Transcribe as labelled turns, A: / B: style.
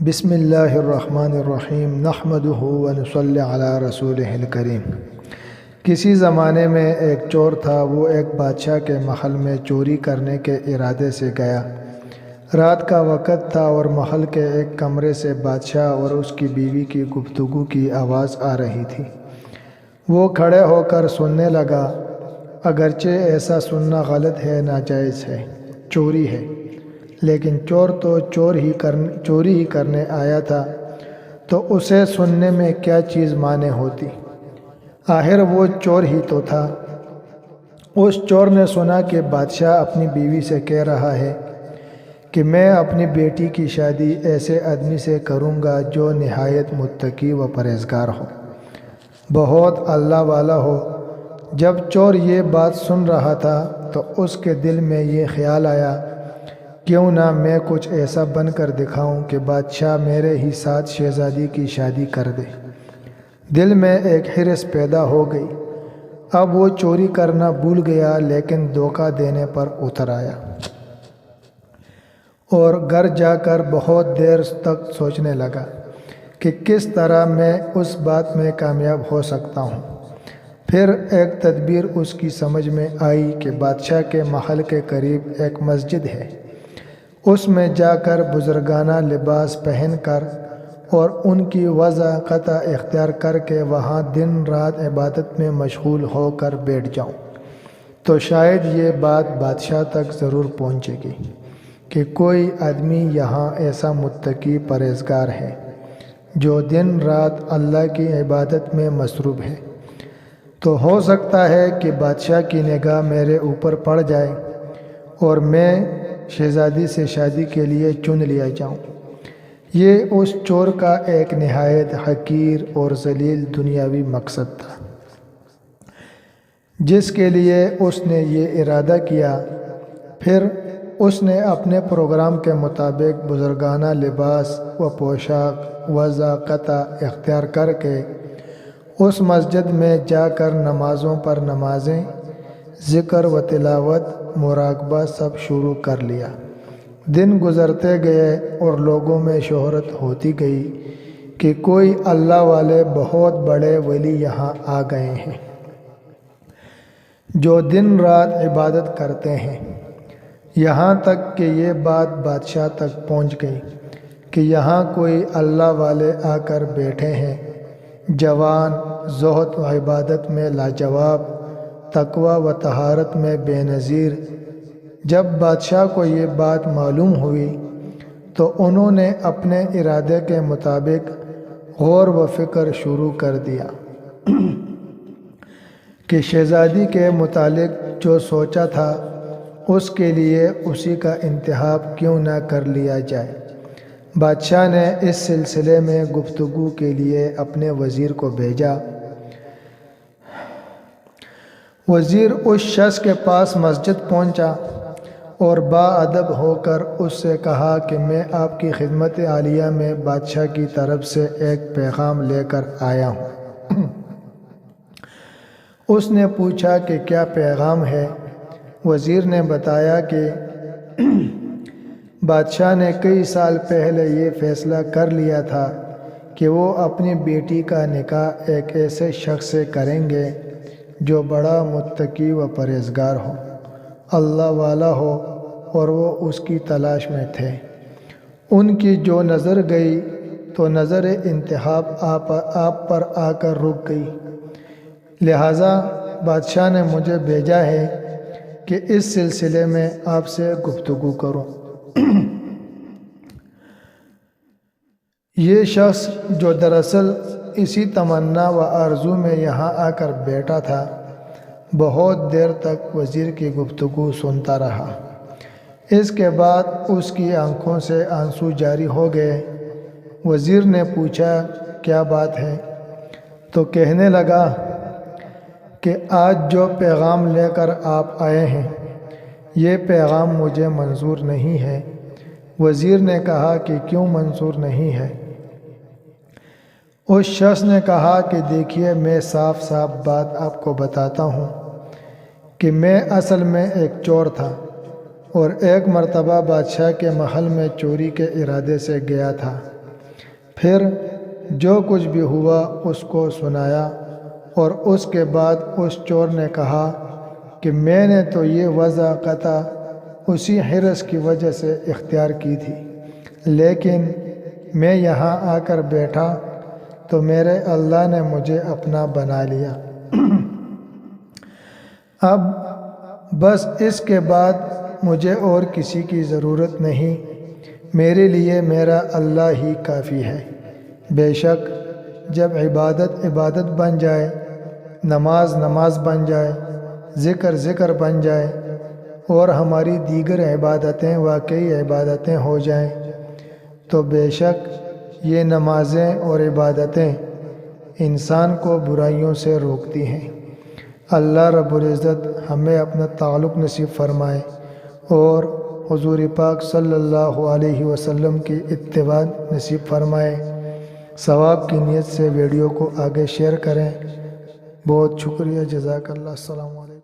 A: بسم اللہ الرحمن الرحیم نحمدہ ونصلی علی رسولہ الکریم۔ کسی زمانے میں ایک چور تھا، وہ ایک بادشاہ کے محل میں چوری کرنے کے ارادے سے گیا۔ رات کا وقت تھا اور محل کے ایک کمرے سے بادشاہ اور اس کی بیوی کی گفتگو کی آواز آ رہی تھی۔ وہ کھڑے ہو کر سننے لگا، اگرچہ ایسا سننا غلط ہے، ناجائز ہے، چوری ہے، لیکن چور تو چوری ہی کرنے آیا تھا، تو اسے سننے میں کیا چیز مانے ہوتی؟ آخر وہ چور ہی تو تھا۔ اس چور نے سنا کہ بادشاہ اپنی بیوی سے کہہ رہا ہے کہ میں اپنی بیٹی کی شادی ایسے آدمی سے کروں گا جو نہایت متقی و پرہیزگار ہو، بہت اللہ والا ہو۔ جب چور یہ بات سن رہا تھا تو اس کے دل میں یہ خیال آیا، کیوں نہ میں کچھ ایسا بن کر دکھاؤں کہ بادشاہ میرے ہی ساتھ شہزادی کی شادی کر دے۔ دل میں ایک حرص پیدا ہو گئی۔ اب وہ چوری کرنا بھول گیا، لیکن دھوکہ دینے پر اتر آیا اور گھر جا کر بہت دیر تک سوچنے لگا کہ کس طرح میں اس بات میں کامیاب ہو سکتا ہوں۔ پھر ایک تدبیر اس کی سمجھ میں آئی کہ بادشاہ کے محل کے قریب ایک مسجد ہے، اس میں جا کر بزرگانہ لباس پہن کر اور ان کی وضاقت اختیار کر کے وہاں دن رات عبادت میں مشغول ہو کر بیٹھ جاؤں تو شاید یہ بات بادشاہ تک ضرور پہنچے گی کہ کوئی آدمی یہاں ایسا متقی پرہیزگار ہے جو دن رات اللہ کی عبادت میں مصروف ہے، تو ہو سکتا ہے کہ بادشاہ کی نگاہ میرے اوپر پڑ جائے اور میں شہزادی سے شادی کے لیے چن لیا جاؤں۔ یہ اس چور کا ایک نہایت حقیر اور ذلیل دنیاوی مقصد تھا جس کے لیے اس نے یہ ارادہ کیا۔ پھر اس نے اپنے پروگرام کے مطابق بزرگانہ لباس و پوشاک و ذائقہ اختیار کر کے اس مسجد میں جا کر نمازوں پر نمازیں، ذکر و تلاوت، مراقبہ سب شروع کر لیا۔ دن گزرتے گئے اور لوگوں میں شہرت ہوتی گئی کہ کوئی اللہ والے بہت بڑے ولی یہاں آ گئے ہیں جو دن رات عبادت کرتے ہیں۔ یہاں تک کہ یہ بات بادشاہ تک پہنچ گئی کہ یہاں کوئی اللہ والے آ کر بیٹھے ہیں، جوان، زہد و عبادت میں لاجواب، تقوی و طہارت میں بے نظیر۔ جب بادشاہ کو یہ بات معلوم ہوئی تو انہوں نے اپنے ارادے کے مطابق غور و فکر شروع کر دیا کہ شہزادی کے متعلق جو سوچا تھا اس کے لیے اسی کا انتخاب کیوں نہ کر لیا جائے۔ بادشاہ نے اس سلسلے میں گفتگو کے لیے اپنے وزیر کو بھیجا۔ وزیر اس شخص کے پاس مسجد پہنچا اور باادب ہو کر اس سے کہا کہ میں آپ کی خدمت عالیہ میں بادشاہ کی طرف سے ایک پیغام لے کر آیا ہوں۔ اس نے پوچھا کہ کیا پیغام ہے؟ وزیر نے بتایا کہ بادشاہ نے کئی سال پہلے یہ فیصلہ کر لیا تھا کہ وہ اپنی بیٹی کا نکاح ایک ایسے شخص سے کریں گے جو بڑا متقی و پرہیزگار ہو، اللہ والا ہو، اور وہ اس کی تلاش میں تھے۔ ان کی جو نظر گئی تو نظر انتخاب آپ پر آ کر رک گئی، لہٰذا بادشاہ نے مجھے بھیجا ہے کہ اس سلسلے میں آپ سے گفتگو کروں۔ یہ شخص جو دراصل اسی تمنا و آرزو میں یہاں آ کر بیٹھا تھا، بہت دیر تک وزیر کی گفتگو سنتا رہا۔ اس کے بعد اس کی آنکھوں سے آنسو جاری ہو گئے۔ وزیر نے پوچھا کیا بات ہے؟ تو کہنے لگا کہ آج جو پیغام لے کر آپ آئے ہیں یہ پیغام مجھے منظور نہیں ہے۔ وزیر نے کہا کہ کیوں منظور نہیں ہے؟ اس شخص نے کہا کہ دیکھیے، میں صاف صاف بات آپ کو بتاتا ہوں کہ میں اصل میں ایک چور تھا اور ایک مرتبہ بادشاہ کے محل میں چوری کے ارادے سے گیا تھا۔ پھر جو کچھ بھی ہوا اس کو سنایا، اور اس کے بعد اس چور نے کہا کہ میں نے تو یہ وضع قطع اسی حرص کی وجہ سے اختیار کی تھی، لیکن میں یہاں آ کر بیٹھا تو میرے اللہ نے مجھے اپنا بنا لیا۔ اب بس اس کے بعد مجھے اور کسی کی ضرورت نہیں، میرے لیے میرا اللہ ہی کافی ہے۔ بے شک جب عبادت عبادت بن جائے، نماز نماز بن جائے، ذکر ذکر بن جائے، اور ہماری دیگر عبادتیں واقعی عبادتیں ہو جائیں، تو بے شک یہ نمازیں اور عبادتیں انسان کو برائیوں سے روکتی ہیں۔ اللہ رب العزت ہمیں اپنا تعلق نصیب فرمائے اور حضور پاک صلی اللہ علیہ وسلم کی اتباع نصیب فرمائے۔ ثواب کی نیت سے ویڈیو کو آگے شیئر کریں۔ بہت شکریہ، جزاک اللہ، السلام علیکم۔